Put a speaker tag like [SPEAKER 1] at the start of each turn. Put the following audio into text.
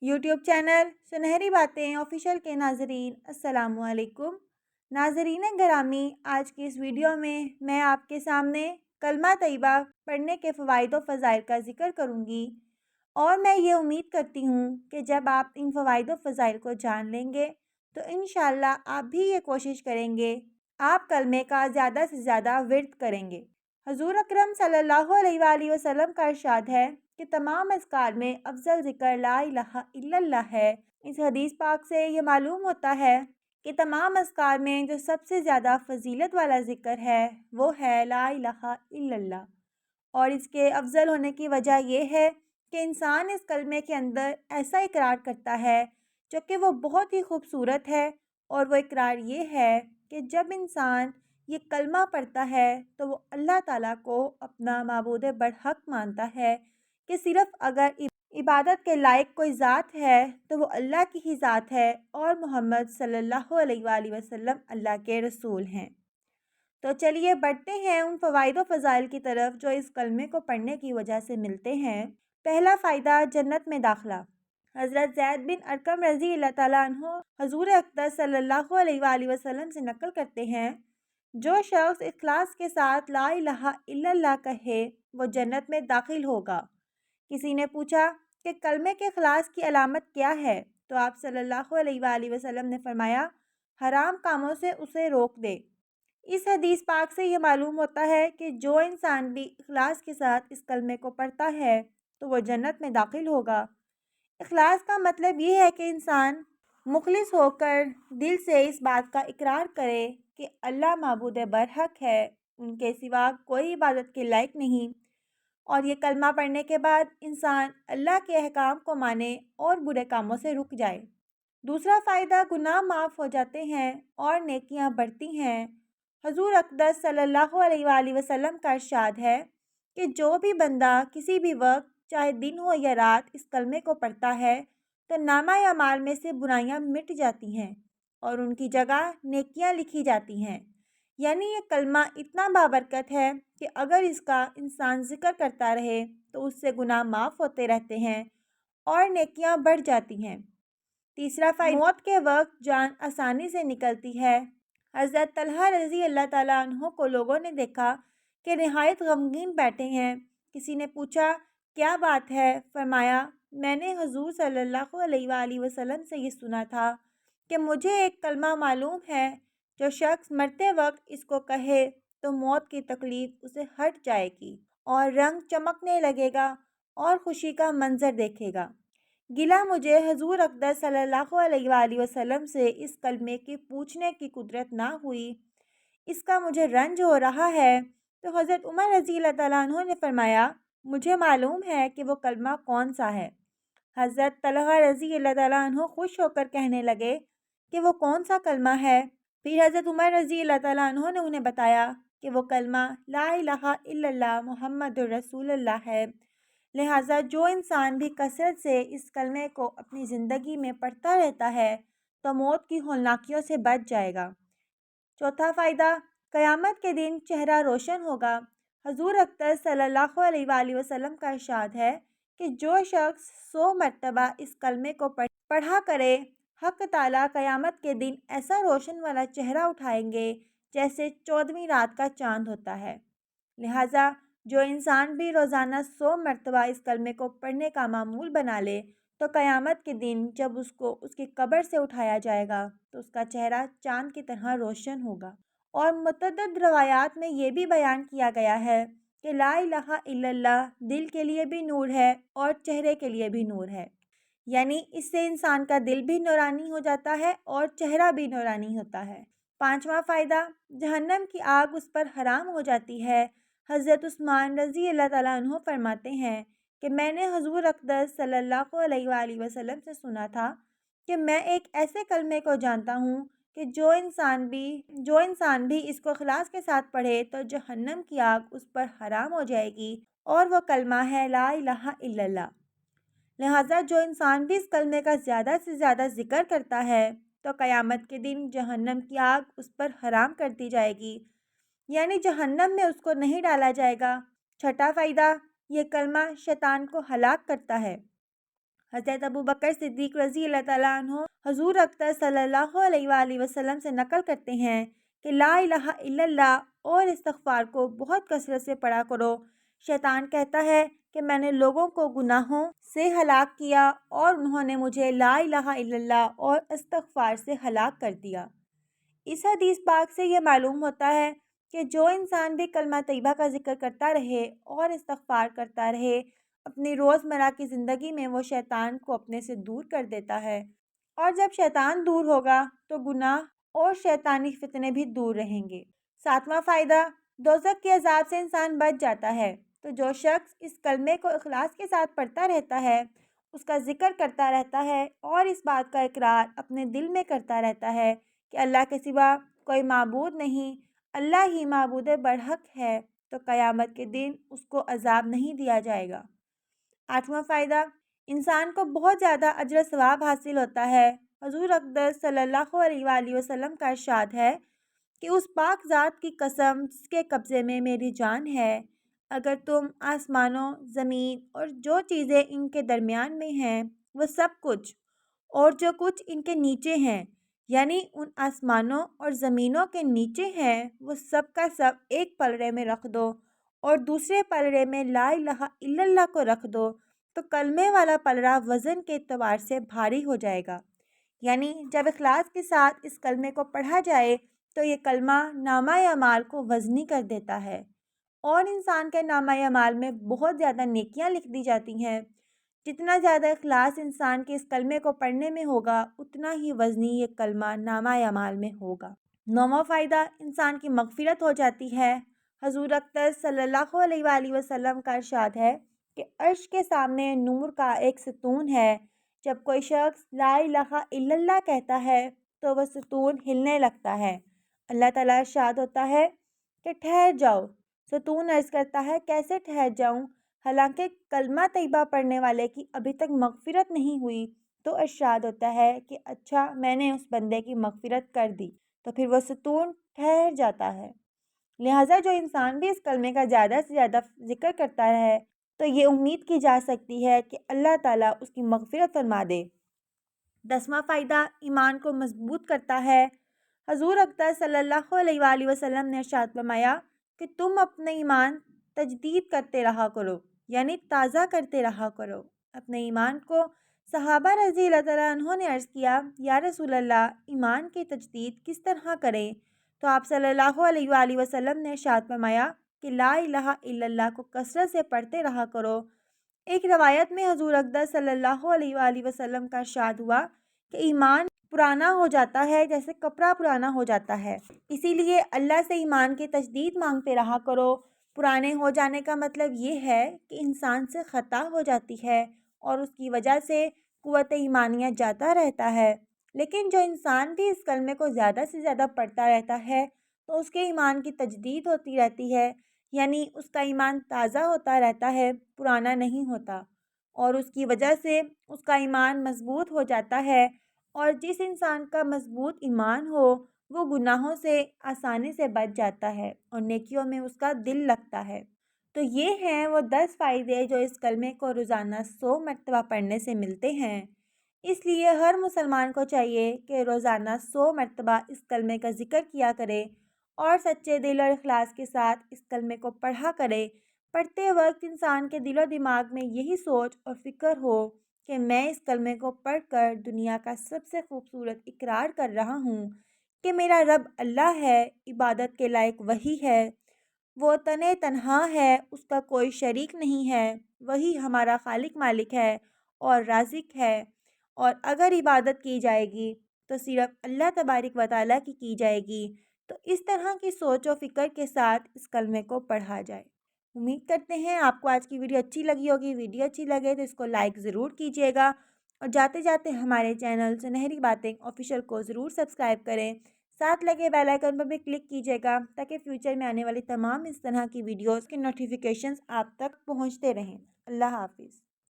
[SPEAKER 1] YouTube channel سنہری باتیں official کے ناظرین السلام علیکم۔ ناظرین گرامی، آج کی اس ویڈیو میں آپ کے سامنے کلمہ طیبہ پڑھنے کے فوائد و فضائل کا ذکر کروں گی، اور میں یہ امید کرتی ہوں کہ جب آپ ان فوائد و فضائل کو جان لیں گے تو انشاءاللہ آپ بھی یہ کوشش کریں گے، آپ کلمے کا زیادہ سے زیادہ ورد کریں گے۔ حضور اکرم صلی اللہ علیہ وآلہ وسلم کا ارشاد ہے کہ تمام اذکار میں افضل ذکر لا الہ الا اللہ ہے۔ اس حدیث پاک سے یہ معلوم ہوتا ہے کہ تمام اذکار میں جو سب سے زیادہ فضیلت والا ذکر ہے وہ ہے لا الہ الا اللہ، اور اس کے افضل ہونے کی وجہ یہ ہے کہ انسان اس کلمے کے اندر ایسا اقرار کرتا ہے جو کہ وہ بہت ہی خوبصورت ہے، اور وہ اقرار یہ ہے کہ جب انسان یہ کلمہ پڑھتا ہے تو وہ اللہ تعالیٰ کو اپنا معبود برحق مانتا ہے، کہ صرف اگر عبادت کے لائق کوئی ذات ہے تو وہ اللہ کی ہی ذات ہے، اور محمد صلی اللہ علیہ وآلہ وسلم اللہ کے رسول ہیں۔ تو چلیے بڑھتے ہیں ان فوائد و فضائل کی طرف جو اس کلمے کو پڑھنے کی وجہ سے ملتے ہیں۔ پہلا فائدہ، جنت میں داخلہ۔ حضرت زید بن ارقم رضی اللہ تعالیٰ عنہ حضور اقدس صلی اللہ علیہ وآلہ وسلم سے نقل کرتے ہیں، جو شخص اخلاص کے ساتھ لا الہ الا اللہ کہے وہ جنت میں داخل ہوگا۔ کسی نے پوچھا کہ کلمے کے اخلاص کی علامت کیا ہے، تو آپ صلی اللہ علیہ وآلہ وسلم نے فرمایا، حرام کاموں سے اسے روک دے۔ اس حدیث پاک سے یہ معلوم ہوتا ہے کہ جو انسان بھی اخلاص کے ساتھ اس کلمے کو پڑھتا ہے تو وہ جنت میں داخل ہوگا۔ اخلاص کا مطلب یہ ہے کہ انسان مخلص ہو کر دل سے اس بات کا اقرار کرے کہ اللہ معبود برحق ہے، ان کے سوا کوئی عبادت کے لائق نہیں، اور یہ کلمہ پڑھنے کے بعد انسان اللہ کے احکام کو مانے اور برے کاموں سے رک جائے۔ دوسرا فائدہ، گناہ معاف ہو جاتے ہیں اور نیکیاں بڑھتی ہیں۔ حضور اقدس صلی اللہ علیہ وآلہ وسلم کا ارشاد ہے کہ جو بھی بندہ کسی بھی وقت، چاہے دن ہو یا رات، اس کلمے کو پڑھتا ہے تو نامہ اعمال میں سے برائیاں مٹ جاتی ہیں اور ان کی جگہ نیکیاں لکھی جاتی ہیں۔ یعنی یہ کلمہ اتنا بابرکت ہے کہ اگر اس کا انسان ذکر کرتا رہے تو اس سے گناہ معاف ہوتے رہتے ہیں اور نیکیاں بڑھ جاتی ہیں۔ تیسرا فائدہ، موت کے وقت جان آسانی سے نکلتی ہے۔ حضرت طلحہ رضی اللہ تعالیٰ عنہ کو لوگوں نے دیکھا کہ نہایت غمگین بیٹھے ہیں۔ کسی نے پوچھا، کیا بات ہے؟ فرمایا، میں نے حضور صلی اللہ علیہ وآلہ وسلم سے یہ سنا تھا کہ مجھے ایک کلمہ معلوم ہے، جو شخص مرتے وقت اس کو کہے تو موت کی تکلیف اسے ہٹ جائے گی اور رنگ چمکنے لگے گا اور خوشی کا منظر دیکھے گا۔ گلا مجھے حضور اقدس صلی اللہ علیہ وآلہ وسلم سے اس کلمے کی پوچھنے کی قدرت نہ ہوئی، اس کا مجھے رنج ہو رہا ہے۔ تو حضرت عمر رضی اللہ تعالیٰ عنہ نے فرمایا، مجھے معلوم ہے کہ وہ کلمہ کون سا ہے۔ حضرت طلحہ رضی اللہ تعالیٰ عنہ خوش ہو کر کہنے لگے کہ وہ کون سا کلمہ ہے؟ پھر حضرت عمر رضی اللہ تعالیٰ عنہ نے انہیں بتایا کہ وہ کلمہ لا الہ الا اللہ محمد الرسول اللہ ہے۔ لہٰذا جو انسان بھی کثرت سے اس کلمے کو اپنی زندگی میں پڑھتا رہتا ہے تو موت کی ہولناکیوں سے بچ جائے گا۔ چوتھا فائدہ، قیامت کے دن چہرہ روشن ہوگا۔ حضور اقدس صلی اللہ علیہ وآلہ وسلم کا ارشاد ہے کہ جو شخص 100 مرتبہ اس کلمے کو پڑھا کرے، حق تعالیٰ قیامت کے دن ایسا روشن والا چہرہ اٹھائیں گے جیسے 14ویں رات کا چاند ہوتا ہے۔ لہٰذا جو انسان بھی روزانہ 100 مرتبہ اس کلمے کو پڑھنے کا معمول بنا لے تو قیامت کے دن جب اس کو اس کی قبر سے اٹھایا جائے گا تو اس کا چہرہ چاند کی طرح روشن ہوگا۔ اور متعدد روایات میں یہ بھی بیان کیا گیا ہے کہ لا الہ الا اللہ دل کے لیے بھی نور ہے اور چہرے کے لیے بھی نور ہے، یعنی اس سے انسان کا دل بھی نورانی ہو جاتا ہے اور چہرہ بھی نورانی ہوتا ہے۔ پانچواں فائدہ، جہنم کی آگ اس پر حرام ہو جاتی ہے۔ حضرت عثمان رضی اللہ تعالیٰ عنہ فرماتے ہیں کہ میں نے حضور اقدس صلی اللہ علیہ وآلہ وسلم سے سنا تھا کہ میں ایک ایسے کلمے کو جانتا ہوں کہ جو انسان بھی اس کو اخلاص کے ساتھ پڑھے تو جہنم کی آگ اس پر حرام ہو جائے گی، اور وہ کلمہ ہے لا الہ الا اللہ۔ لہٰذا جو انسان بھی اس کلمے کا زیادہ سے زیادہ ذکر کرتا ہے تو قیامت کے دن جہنم کی آگ اس پر حرام کر دی جائے گی، یعنی جہنم میں اس کو نہیں ڈالا جائے گا۔ چھٹا فائدہ، یہ کلمہ شیطان کو ہلاک کرتا ہے۔ حضرت ابو بکر صدیق رضی اللہ تعالیٰ عنہ حضور اکرم صلی اللہ علیہ وآلہ وسلم سے نقل کرتے ہیں کہ لا الہ الا اللہ اور استغفار کو بہت کثرت سے پڑھا کرو۔ شیطان کہتا ہے کہ میں نے لوگوں کو گناہوں سے ہلاک کیا اور انہوں نے مجھے لا الہ الا اللہ اور استغفار سے ہلاک کر دیا۔ اس حدیث پاک سے یہ معلوم ہوتا ہے کہ جو انسان بھی کلمہ طیبہ کا ذکر کرتا رہے اور استغفار کرتا رہے، اپنی روزمرہ کی زندگی میں وہ شیطان کو اپنے سے دور کر دیتا ہے، اور جب شیطان دور ہوگا تو گناہ اور شیطانی فتنے بھی دور رہیں گے۔ 7واں فائدہ، دوزخ کے عذاب سے انسان بچ جاتا ہے۔ تو جو شخص اس کلمے کو اخلاص کے ساتھ پڑھتا رہتا ہے، اس کا ذکر کرتا رہتا ہے اور اس بات کا اقرار اپنے دل میں کرتا رہتا ہے کہ اللہ کے سوا کوئی معبود نہیں، اللہ ہی معبود برحق ہے، تو قیامت کے دن اس کو عذاب نہیں دیا جائے گا۔ 8واں فائدہ، انسان کو بہت زیادہ اجر و ثواب حاصل ہوتا ہے۔ حضور اقدس صلی اللہ علیہ وآلہ وسلم کا ارشاد ہے کہ اس پاک ذات کی قسم جس کے قبضے میں میری جان ہے، اگر تم آسمانوں، زمین اور جو چیزیں ان کے درمیان میں ہیں وہ سب کچھ اور جو کچھ ان کے نیچے ہیں، یعنی ان آسمانوں اور زمینوں کے نیچے ہیں، وہ سب کا سب ایک پلڑے میں رکھ دو اور دوسرے پلڑے میں لا الہ الا اللہ کو رکھ دو، تو کلمے والا پلڑا وزن کے اعتبار سے بھاری ہو جائے گا۔ یعنی جب اخلاص کے ساتھ اس کلمے کو پڑھا جائے تو یہ کلمہ نامہ اعمال کو وزنی کر دیتا ہے اور انسان کے نامہ اعمال میں بہت زیادہ نیکیاں لکھ دی جاتی ہیں۔ جتنا زیادہ اخلاص انسان کے اس کلمے کو پڑھنے میں ہوگا، اتنا ہی وزنی یہ کلمہ نامہ اعمال میں ہوگا۔ 9واں فائدہ، انسان کی مغفرت ہو جاتی ہے۔ حضور اقدس صلی اللہ علیہ وآلہ وسلم کا ارشاد ہے کہ عرش کے سامنے نور کا ایک ستون ہے، جب کوئی شخص لا الہ الا اللہ کہتا ہے تو وہ ستون ہلنے لگتا ہے۔ اللہ تعالیٰ ارشاد ہوتا ہے کہ ٹھہر جاؤ۔ ستون عرض کرتا ہے کیسے ٹھہر جاؤں، حالانکہ کلمہ طیبہ پڑھنے والے کی ابھی تک مغفرت نہیں ہوئی، تو ارشاد ہوتا ہے کہ اچھا میں نے اس بندے کی مغفرت کر دی، تو پھر وہ ستون ٹھہر جاتا ہے۔ لہٰذا جو انسان بھی اس کلمے کا زیادہ سے زیادہ ذکر کرتا ہے تو یہ امید کی جا سکتی ہے کہ اللہ تعالیٰ اس کی مغفرت فرما دے۔ 10واں فائدہ، ایمان کو مضبوط کرتا ہے۔ حضور اقدس صلی اللہ علیہ وآلہ وسلم نے ارشاد فرمایا کہ تم اپنے ایمان تجدید کرتے رہا کرو، یعنی تازہ کرتے رہا کرو اپنے ایمان کو۔ صحابہ رضی اللہ تعالیٰ عنہ نے عرض کیا، یا رسول اللہ، ایمان کی تجدید کس طرح کریں؟ تو آپ صلی اللہ علیہ وآلہ وسلم نے ارشاد فرمایا کہ لا الہ الا اللہ کو کثرت سے پڑھتے رہا کرو۔ ایک روایت میں حضور اقدس صلی اللہ علیہ وآلہ وسلم کا ارشاد ہوا کہ ایمان پرانا ہو جاتا ہے جیسے کپڑا پرانا ہو جاتا ہے، اسی لیے اللہ سے ایمان کی تجدید مانگتے رہا کرو۔ پرانے ہو جانے کا مطلب یہ ہے کہ انسان سے خطا ہو جاتی ہے اور اس کی وجہ سے قوت ایمانیہ جاتا رہتا ہے، لیکن جو انسان بھی اس کلمے کو زیادہ سے زیادہ پڑھتا رہتا ہے تو اس کے ایمان کی تجدید ہوتی رہتی ہے، یعنی اس کا ایمان تازہ ہوتا رہتا ہے، پرانا نہیں ہوتا، اور اس کی وجہ سے اس کا ایمان مضبوط ہو جاتا ہے۔ اور جس انسان کا مضبوط ایمان ہو وہ گناہوں سے آسانی سے بچ جاتا ہے اور نیکیوں میں اس کا دل لگتا ہے۔ تو یہ ہیں وہ 10 فائدے جو اس کلمے کو روزانہ 100 مرتبہ پڑھنے سے ملتے ہیں۔ اس لیے ہر مسلمان کو چاہیے کہ روزانہ 100 مرتبہ اس کلمے کا ذکر کیا کرے اور سچے دل اور اخلاص کے ساتھ اس کلمے کو پڑھا کرے۔ پڑھتے وقت انسان کے دل و دماغ میں یہی سوچ اور فکر ہو کہ میں اس کلمے کو پڑھ کر دنیا کا سب سے خوبصورت اقرار کر رہا ہوں کہ میرا رب اللہ ہے، عبادت کے لائق وہی ہے، وہ تنہا ہے، اس کا کوئی شریک نہیں ہے، وہی ہمارا خالق مالک ہے اور رازق ہے، اور اگر عبادت کی جائے گی تو صرف اللہ تبارک و تعالیٰ کی جائے گی۔ تو اس طرح کی سوچ و فکر کے ساتھ اس کلمے کو پڑھا جائے۔ امید کرتے ہیں آپ کو آج کی ویڈیو اچھی لگی ہوگی۔ ویڈیو اچھی لگے تو اس کو لائک ضرور کیجیے گا اور جاتے جاتے ہمارے چینل سنہری باتیں آفیشیل کو ضرور سبسکرائب کریں، ساتھ لگے بیل آئیکن پر بھی کلک کیجیے گا تاکہ فیوچر میں آنے والی تمام اس طرح کی ویڈیوز کے نوٹیفیکیشنز آپ تک پہنچتے رہیں۔ اللہ حافظ۔